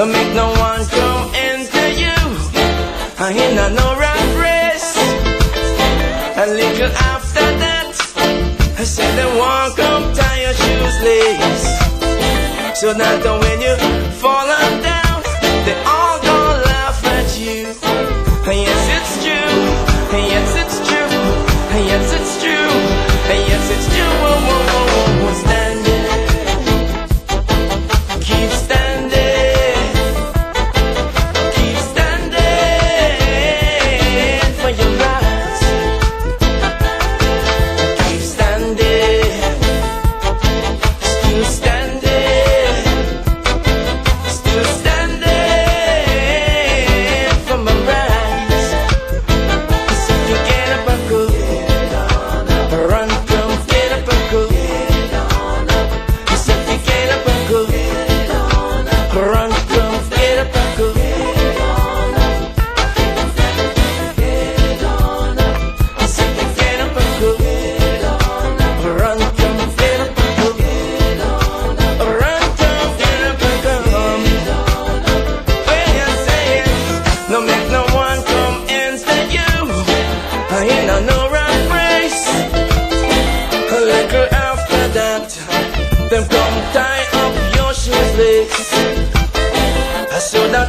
No make no one come into you. I ain't no rat race. A little after that, I said they won't come tie your shoes lace. So that when you fall down, they all gonna laugh at you. And yes, it's true. And yes, it's true. And yes, it's true. And yes, it's true. Whoa, whoa, whoa, whoa, whoa. Standing. Keep standing. Keep standing for your rights. Keep standing. Still standing. Still standing for my rights. So you get up and go. Run, come, get up and go. So you get up and go. Run, come, get up and go. So you get up and go. Run, come, get up and go. Run, come, get up and go. When you say it, no make no one come instead you. I ain't no rat race. A little after that, them come tie up your shoelace. So that